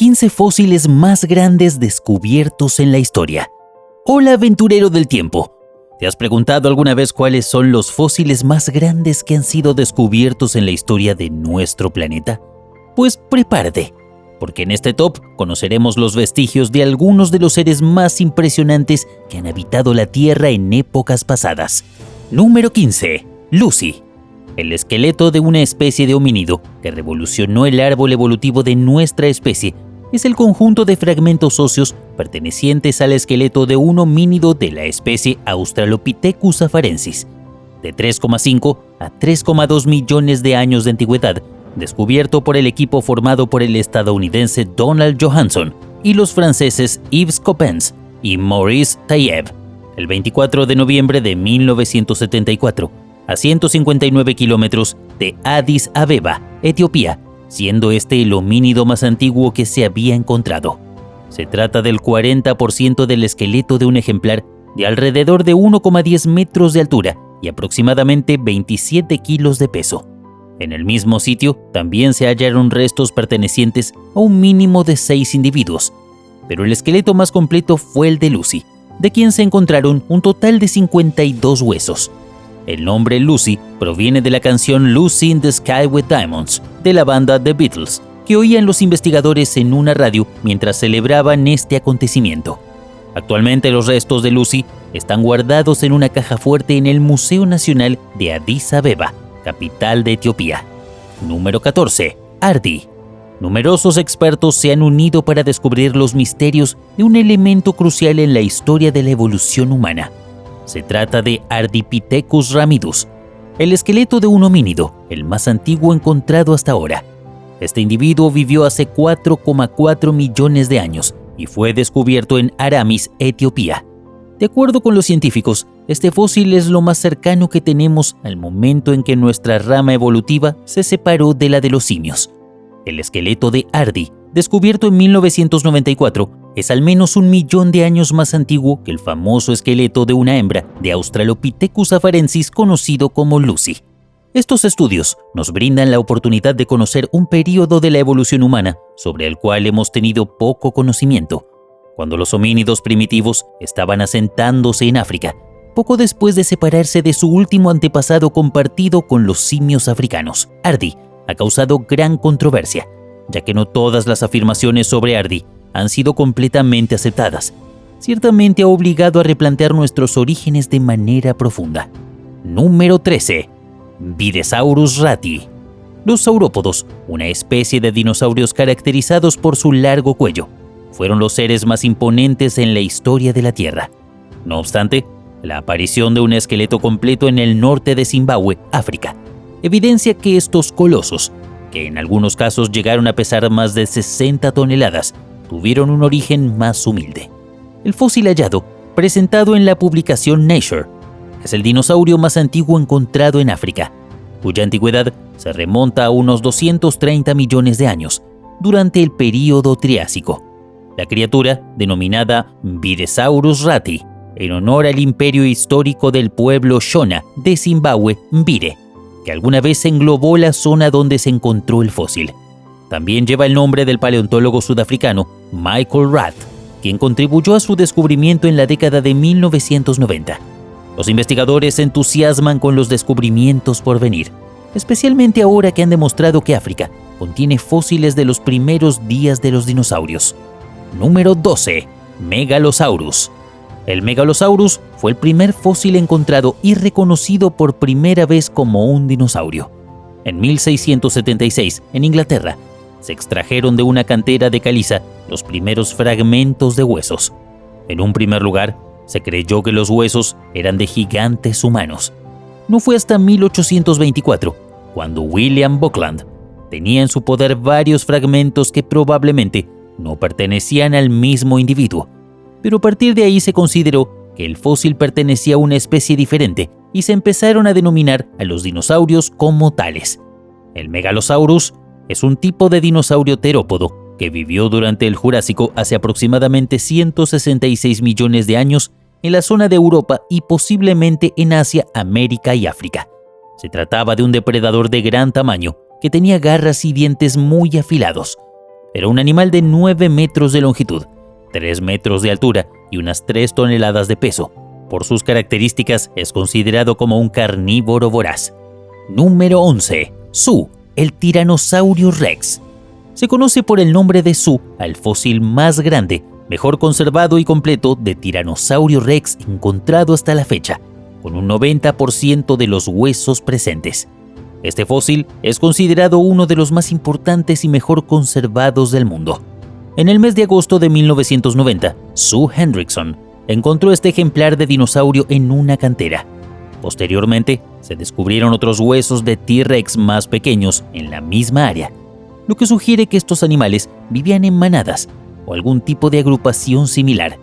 15 fósiles más grandes descubiertos en la historia. Hola, aventurero del tiempo. ¿Te has preguntado alguna vez cuáles son los fósiles más grandes que han sido descubiertos en la historia de nuestro planeta? Pues prepárate, porque en este top conoceremos los vestigios de algunos de los seres más impresionantes que han habitado la Tierra en épocas pasadas. Número 15. Lucy. El esqueleto de una especie de homínido que revolucionó el árbol evolutivo de nuestra especie es el conjunto de fragmentos óseos pertenecientes al esqueleto de un homínido de la especie Australopithecus afarensis, de 3,5 a 3,2 millones de años de antigüedad, descubierto por el equipo formado por el estadounidense Donald Johanson y los franceses Yves Coppens y Maurice Taïeb, el 24 de noviembre de 1974, a 159 kilómetros de Addis Abeba, Etiopía, siendo este el homínido más antiguo que se había encontrado. Se trata del 40% del esqueleto de un ejemplar de alrededor de 1,10 metros de altura y aproximadamente 27 kilos de peso. En el mismo sitio también se hallaron restos pertenecientes a un mínimo de 6 individuos, pero el esqueleto más completo fue el de Lucy, de quien se encontraron un total de 52 huesos. El nombre Lucy proviene de la canción Lucy in the Sky with Diamonds de la banda The Beatles, que oían los investigadores en una radio mientras celebraban este acontecimiento. Actualmente los restos de Lucy están guardados en una caja fuerte en el Museo Nacional de Addis Abeba, capital de Etiopía. Número 14. Ardi. Numerosos expertos se han unido para descubrir los misterios de un elemento crucial en la historia de la evolución humana. Se trata de Ardipithecus ramidus, el esqueleto de un homínido, el más antiguo encontrado hasta ahora. Este individuo vivió hace 4,4 millones de años y fue descubierto en Aramis, Etiopía. De acuerdo con los científicos, este fósil es lo más cercano que tenemos al momento en que nuestra rama evolutiva se separó de la de los simios. El esqueleto de Ardi, descubierto en 1994, es al menos 1 millón de años más antiguo que el famoso esqueleto de una hembra de Australopithecus afarensis conocido como Lucy. Estos estudios nos brindan la oportunidad de conocer un período de la evolución humana sobre el cual hemos tenido poco conocimiento, cuando los homínidos primitivos estaban asentándose en África, poco después de separarse de su último antepasado compartido con los simios africanos. Ardi ha causado gran controversia, ya que no todas las afirmaciones sobre Ardi han sido completamente aceptadas. Ciertamente ha obligado a replantear nuestros orígenes de manera profunda. Número 13. Videsaurus rati. Los saurópodos, una especie de dinosaurios caracterizados por su largo cuello, fueron los seres más imponentes en la historia de la Tierra. No obstante, la aparición de un esqueleto completo en el norte de Zimbabue, África, evidencia que estos colosos, que en algunos casos llegaron a pesar más de 60 toneladas, tuvieron un origen más humilde. El fósil hallado, presentado en la publicación Nature, es el dinosaurio más antiguo encontrado en África, cuya antigüedad se remonta a unos 230 millones de años, durante el período Triásico. La criatura, denominada Videsaurus rati, en honor al imperio histórico del pueblo Shona de Zimbabue, Mbire, que alguna vez englobó la zona donde se encontró el fósil. También lleva el nombre del paleontólogo sudafricano Michael Rath, quien contribuyó a su descubrimiento en la década de 1990. Los investigadores se entusiasman con los descubrimientos por venir, especialmente ahora que han demostrado que África contiene fósiles de los primeros días de los dinosaurios. Número 12. Megalosaurus. El Megalosaurus fue el primer fósil encontrado y reconocido por primera vez como un dinosaurio. En 1676, en Inglaterra, se extrajeron de una cantera de caliza los primeros fragmentos de huesos. En un primer lugar, se creyó que los huesos eran de gigantes humanos. No fue hasta 1824, cuando William Buckland tenía en su poder varios fragmentos que probablemente no pertenecían al mismo individuo, pero a partir de ahí se consideró que el fósil pertenecía a una especie diferente y se empezaron a denominar a los dinosaurios como tales. El Megalosaurus es un tipo de dinosaurio terópodo que vivió durante el Jurásico hace aproximadamente 166 millones de años en la zona de Europa y posiblemente en Asia, América y África. Se trataba de un depredador de gran tamaño que tenía garras y dientes muy afilados. Era un animal de 9 metros de longitud, 3 metros de altura y unas 3 toneladas de peso. Por sus características es considerado como un carnívoro voraz. Número 11. Su, el Tyrannosaurus Rex. Se conoce por el nombre de Su al fósil más grande, mejor conservado y completo de Tyrannosaurus Rex encontrado hasta la fecha, con un 90% de los huesos presentes. Este fósil es considerado uno de los más importantes y mejor conservados del mundo. En el mes de agosto de 1990, Sue Hendrickson encontró este ejemplar de dinosaurio en una cantera. Posteriormente, se descubrieron otros huesos de T-Rex más pequeños en la misma área, lo que sugiere que estos animales vivían en manadas o algún tipo de agrupación similar.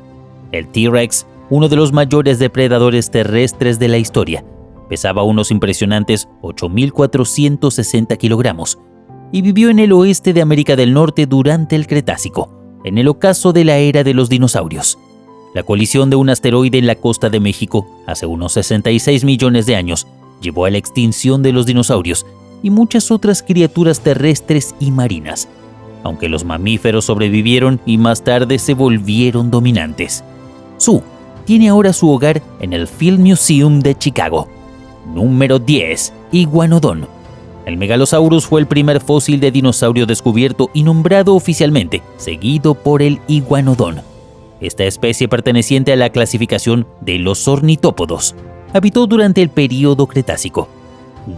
El T-Rex, uno de los mayores depredadores terrestres de la historia, pesaba unos impresionantes 8.460 kilogramos y vivió en el oeste de América del Norte durante el Cretácico, en el ocaso de la era de los dinosaurios. La colisión de un asteroide en la costa de México hace unos 66 millones de años llevó a la extinción de los dinosaurios y muchas otras criaturas terrestres y marinas, aunque los mamíferos sobrevivieron y más tarde se volvieron dominantes. Sue tiene ahora su hogar en el Field Museum de Chicago. Número 10. Iguanodon. El Megalosaurus fue el primer fósil de dinosaurio descubierto y nombrado oficialmente, seguido por el Iguanodon. Esta especie, perteneciente a la clasificación de los ornitópodos, habitó durante el período Cretácico.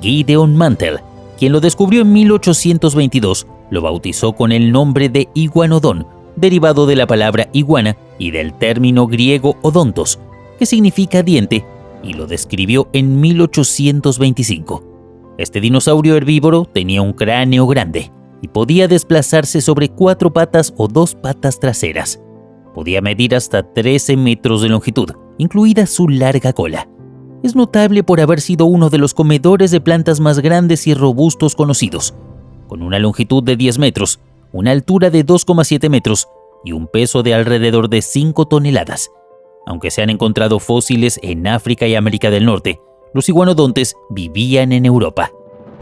Gideon Mantell, quien lo descubrió en 1822, lo bautizó con el nombre de Iguanodon, derivado de la palabra iguana y del término griego odontos, que significa diente, y lo describió en 1825. Este dinosaurio herbívoro tenía un cráneo grande y podía desplazarse sobre 4 patas o 2 patas traseras. Podía medir hasta 13 metros de longitud, incluida su larga cola. Es notable por haber sido uno de los comedores de plantas más grandes y robustos conocidos, con una longitud de 10 metros, una altura de 2,7 metros y un peso de alrededor de 5 toneladas. Aunque se han encontrado fósiles en África y América del Norte, los iguanodontes vivían en Europa.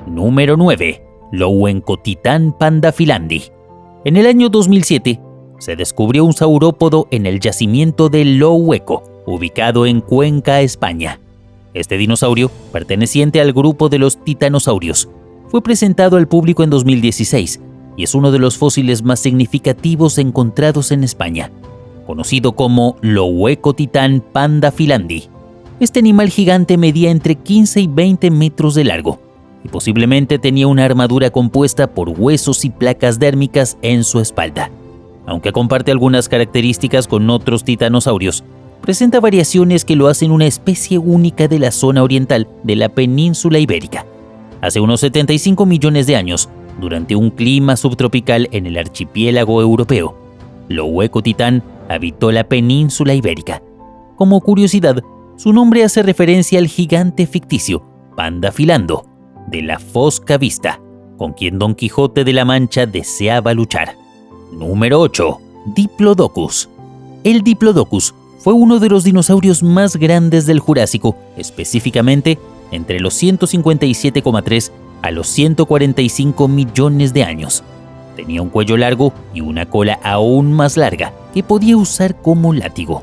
Número 9. Louenkotitan pandafilandi. En el año 2007, se descubrió un saurópodo en el yacimiento de Loueko, ubicado en Cuenca, España. Este dinosaurio, perteneciente al grupo de los titanosaurios, fue presentado al público en 2016 y es uno de los fósiles más significativos encontrados en España, conocido como Louenkotitan pandafilandi. Este animal gigante medía entre 15 y 20 metros de largo y posiblemente tenía una armadura compuesta por huesos y placas dérmicas en su espalda. Aunque comparte algunas características con otros titanosaurios, presenta variaciones que lo hacen una especie única de la zona oriental de la península ibérica. Hace unos 75 millones de años, durante un clima subtropical en el archipiélago europeo, Louenkotitan habitó la península ibérica. Como curiosidad, su nombre hace referencia al gigante ficticio Pandafilando, de la Fosca Vista, con quien Don Quijote de la Mancha deseaba luchar. Número 8. Diplodocus. El Diplodocus fue uno de los dinosaurios más grandes del Jurásico, específicamente entre los 157,3 a los 145 millones de años. Tenía un cuello largo y una cola aún más larga que podía usar como látigo.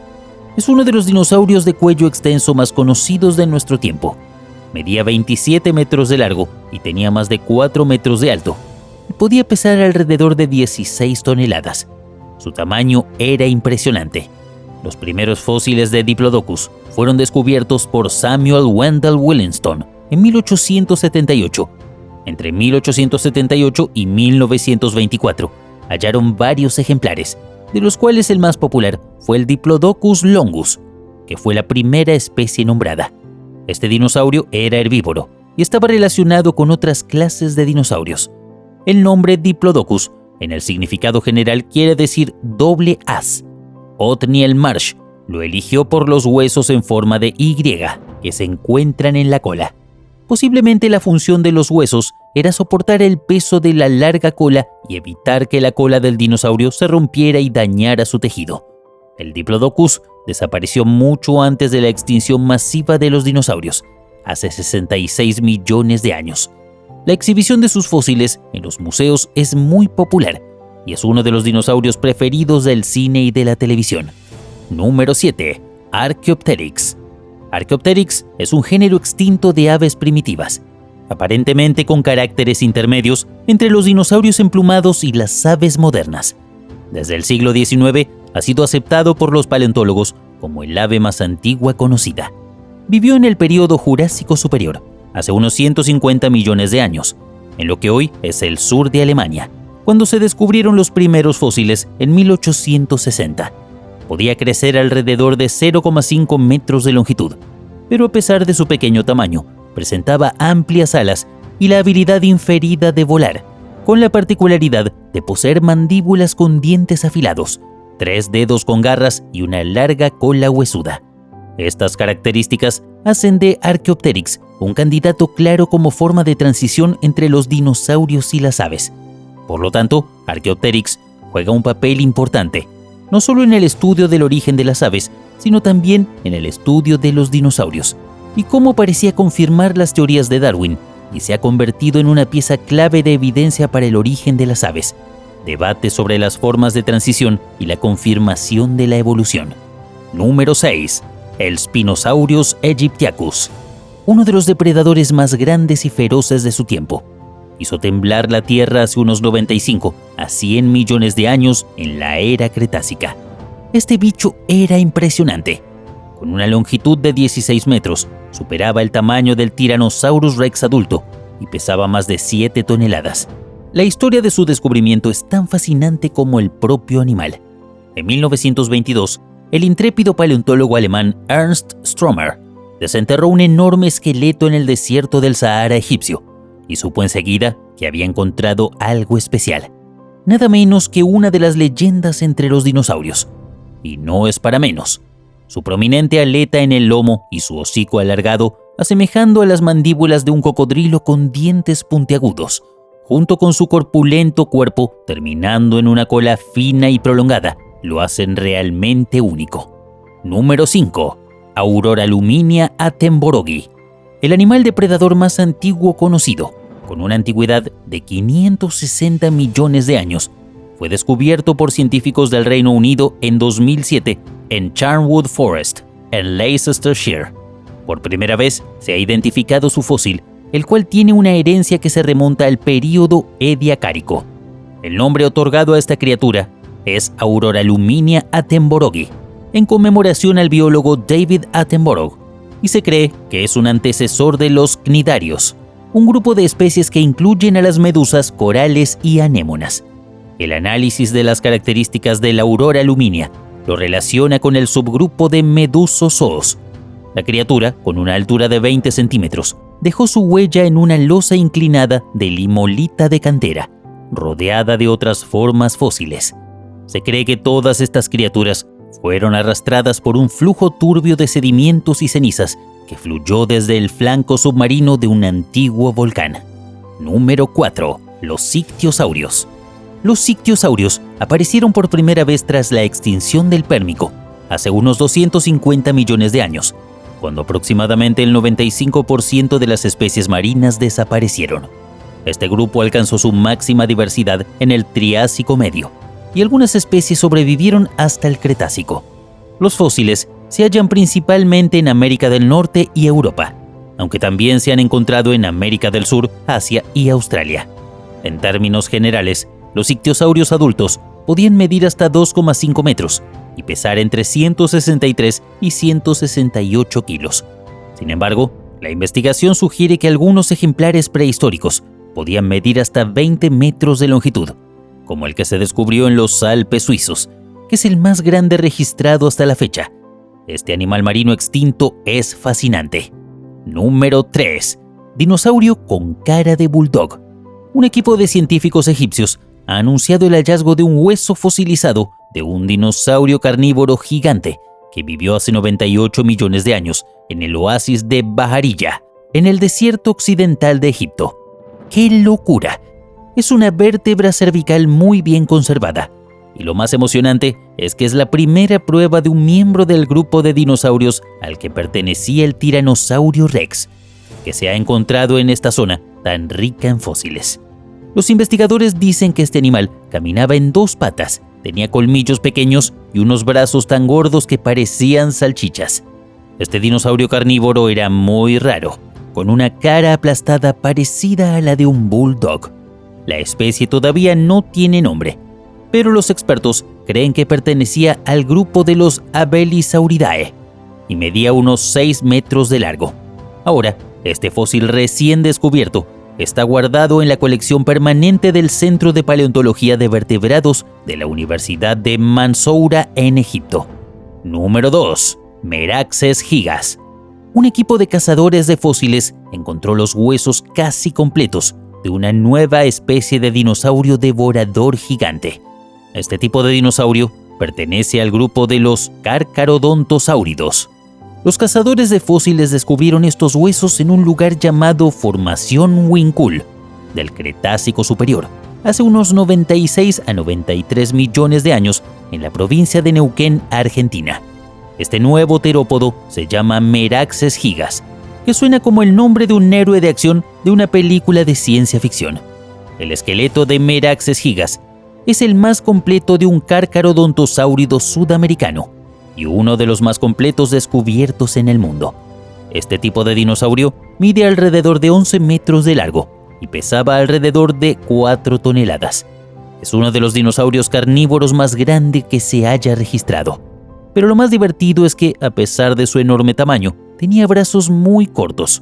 Es uno de los dinosaurios de cuello extenso más conocidos de nuestro tiempo. Medía 27 metros de largo y tenía más de 4 metros de alto. Podía pesar alrededor de 16 toneladas. Su tamaño era impresionante. Los primeros fósiles de Diplodocus fueron descubiertos por Samuel Wendell Williston en 1878. Entre 1878 y 1924 hallaron varios ejemplares, de los cuales el más popular fue el Diplodocus longus, que fue la primera especie nombrada. Este dinosaurio era herbívoro y estaba relacionado con otras clases de dinosaurios. El nombre Diplodocus, en el significado general, quiere decir doble haz. Othniel Marsh lo eligió por los huesos en forma de Y que se encuentran en la cola. Posiblemente la función de los huesos era soportar el peso de la larga cola y evitar que la cola del dinosaurio se rompiera y dañara su tejido. El Diplodocus desapareció mucho antes de la extinción masiva de los dinosaurios, hace 66 millones de años. La exhibición de sus fósiles en los museos es muy popular y es uno de los dinosaurios preferidos del cine y de la televisión. Número 7. Archaeopteryx. Archaeopteryx es un género extinto de aves primitivas, aparentemente con caracteres intermedios entre los dinosaurios emplumados y las aves modernas. Desde el siglo XIX ha sido aceptado por los paleontólogos como el ave más antigua conocida. Vivió en el período Jurásico Superior, hace unos 150 millones de años, en lo que hoy es el sur de Alemania, cuando se descubrieron los primeros fósiles en 1860. Podía crecer alrededor de 0,5 metros de longitud, pero a pesar de su pequeño tamaño, presentaba amplias alas y la habilidad inferida de volar, con la particularidad de poseer mandíbulas con dientes afilados, 3 dedos con garras y una larga cola huesuda. Estas características hacen de Archaeopteryx un candidato claro como forma de transición entre los dinosaurios y las aves. Por lo tanto, Archaeopteryx juega un papel importante, no solo en el estudio del origen de las aves, sino también en el estudio de los dinosaurios, y cómo parecía confirmar las teorías de Darwin, y se ha convertido en una pieza clave de evidencia para el origen de las aves, debate sobre las formas de transición y la confirmación de la evolución. Número 6. El Spinosaurus aegyptiacus, uno de los depredadores más grandes y feroces de su tiempo. Hizo temblar la Tierra hace unos 95 a 100 millones de años en la era Cretácica. Este bicho era impresionante. Con una longitud de 16 metros, superaba el tamaño del Tyrannosaurus Rex adulto y pesaba más de 7 toneladas. La historia de su descubrimiento es tan fascinante como el propio animal. En 1922, el intrépido paleontólogo alemán Ernst Stromer desenterró un enorme esqueleto en el desierto del Sahara egipcio y supo enseguida que había encontrado algo especial, nada menos que una de las leyendas entre los dinosaurios. Y no es para menos. Su prominente aleta en el lomo y su hocico alargado, asemejando a las mandíbulas de un cocodrilo con dientes puntiagudos, junto con su corpulento cuerpo terminando en una cola fina y prolongada, lo hacen realmente único. Número 5. Auroralumina attenboroughi, el animal depredador más antiguo conocido, con una antigüedad de 560 millones de años. Fue descubierto por científicos del Reino Unido en 2007 en Charnwood Forest, en Leicestershire. Por primera vez se ha identificado su fósil, el cual tiene una herencia que se remonta al período Ediacárico. El nombre otorgado a esta criatura es Auroralumina attenboroughi, en conmemoración al biólogo David Attenborough, y se cree que es un antecesor de los cnidarios, un grupo de especies que incluyen a las medusas, corales y anémonas. El análisis de las características de la Auroralumina lo relaciona con el subgrupo de Medusozoos. La criatura, con una altura de 20 centímetros, dejó su huella en una losa inclinada de limolita de cantera, rodeada de otras formas fósiles. Se cree que todas estas criaturas fueron arrastradas por un flujo turbio de sedimentos y cenizas que fluyó desde el flanco submarino de un antiguo volcán. Número 4. Los ictiosaurios. Los ictiosaurios aparecieron por primera vez tras la extinción del Pérmico, hace unos 250 millones de años, cuando aproximadamente el 95% de las especies marinas desaparecieron. Este grupo alcanzó su máxima diversidad en el Triásico medio, y algunas especies sobrevivieron hasta el Cretácico. Los fósiles se hallan principalmente en América del Norte y Europa, aunque también se han encontrado en América del Sur, Asia y Australia. En términos generales, los ictiosaurios adultos podían medir hasta 2,5 metros y pesar entre 163 y 168 kilos. Sin embargo, la investigación sugiere que algunos ejemplares prehistóricos podían medir hasta 20 metros de longitud, como el que se descubrió en los Alpes suizos, que es el más grande registrado hasta la fecha. Este animal marino extinto es fascinante. Número 3. Dinosaurio con cara de bulldog. Un equipo de científicos egipcios ha anunciado el hallazgo de un hueso fosilizado de un dinosaurio carnívoro gigante que vivió hace 98 millones de años en el oasis de Bahariyah, en el desierto occidental de Egipto. ¡Qué locura! Es una vértebra cervical muy bien conservada, y lo más emocionante es que es la primera prueba de un miembro del grupo de dinosaurios al que pertenecía el Tiranosaurio Rex, que se ha encontrado en esta zona tan rica en fósiles. Los investigadores dicen que este animal caminaba en 2 patas, tenía colmillos pequeños y unos brazos tan gordos que parecían salchichas. Este dinosaurio carnívoro era muy raro, con una cara aplastada parecida a la de un bulldog. La especie todavía no tiene nombre, pero los expertos creen que pertenecía al grupo de los Abelisauridae y medía unos 6 metros de largo. Ahora, este fósil recién descubierto está guardado en la colección permanente del Centro de Paleontología de Vertebrados de la Universidad de Mansoura en Egipto. Número 2. Meraxes gigas. Un equipo de cazadores de fósiles encontró los huesos casi completos de una nueva especie de dinosaurio devorador gigante. Este tipo de dinosaurio pertenece al grupo de los Carcharodontosáuridos. Los cazadores de fósiles descubrieron estos huesos en un lugar llamado Formación Huincul, del Cretácico Superior, hace unos 96 a 93 millones de años en la provincia de Neuquén, Argentina. Este nuevo terópodo se llama Meraxes gigas, que suena como el nombre de un héroe de acción de una película de ciencia ficción. El esqueleto de Meraxes gigas es el más completo de un Carcharodontosáurido sudamericano y uno de los más completos descubiertos en el mundo. Este tipo de dinosaurio mide alrededor de 11 metros de largo y pesaba alrededor de 4 toneladas. Es uno de los dinosaurios carnívoros más grande que se haya registrado. Pero lo más divertido es que, a pesar de su enorme tamaño, tenía brazos muy cortos.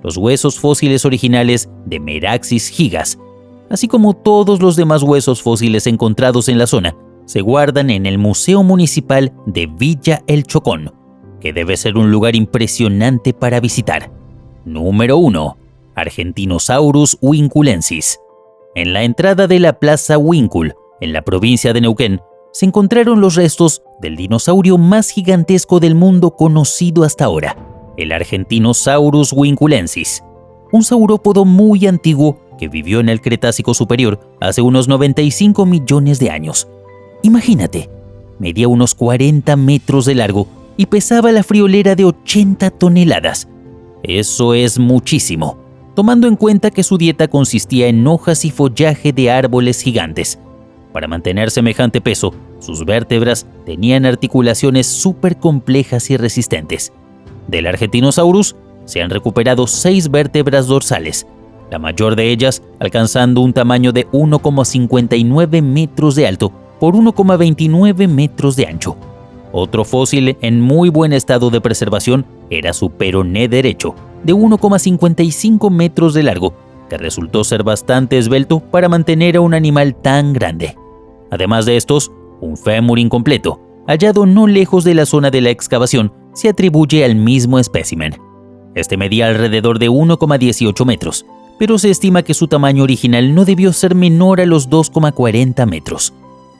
Los huesos fósiles originales de Meraxes gigas, así como todos los demás huesos fósiles encontrados en la zona, se guardan en el Museo Municipal de Villa El Chocón, que debe ser un lugar impresionante para visitar. Número 1. Argentinosaurus huinculensis. En la entrada de la Plaza Huincul, en la provincia de Neuquén, se encontraron los restos del dinosaurio más gigantesco del mundo conocido hasta ahora, el Argentinosaurus huinculensis, un saurópodo muy antiguo que vivió en el Cretácico Superior hace unos 95 millones de años. Imagínate, medía unos 40 metros de largo y pesaba la friolera de 80 toneladas. Eso es muchísimo, tomando en cuenta que su dieta consistía en hojas y follaje de árboles gigantes. Para mantener semejante peso, sus vértebras tenían articulaciones súper complejas y resistentes. Del Argentinosaurus se han recuperado 6 vértebras dorsales, la mayor de ellas alcanzando un tamaño de 1,59 metros de alto por 1,29 metros de ancho. Otro fósil en muy buen estado de preservación era su peroné derecho, de 1,55 metros de largo, que resultó ser bastante esbelto para mantener a un animal tan grande. Además de estos, un fémur incompleto, hallado no lejos de la zona de la excavación, se atribuye al mismo espécimen. Este medía alrededor de 1,18 metros, pero se estima que su tamaño original no debió ser menor a los 2,40 metros.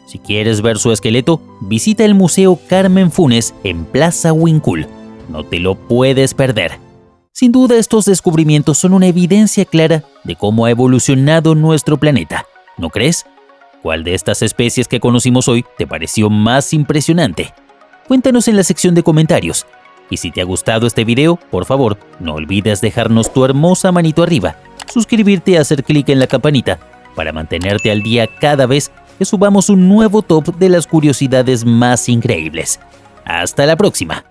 Si quieres ver su esqueleto, visita el Museo Carmen Funes en Plaza Huincul. No te lo puedes perder. Sin duda, estos descubrimientos son una evidencia clara de cómo ha evolucionado nuestro planeta, ¿no crees? ¿Cuál de estas especies que conocimos hoy te pareció más impresionante? Cuéntanos en la sección de comentarios. Y si te ha gustado este video, por favor, no olvides dejarnos tu hermosa manito arriba, suscribirte y hacer clic en la campanita para mantenerte al día cada vez que subamos un nuevo top de las curiosidades más increíbles. ¡Hasta la próxima!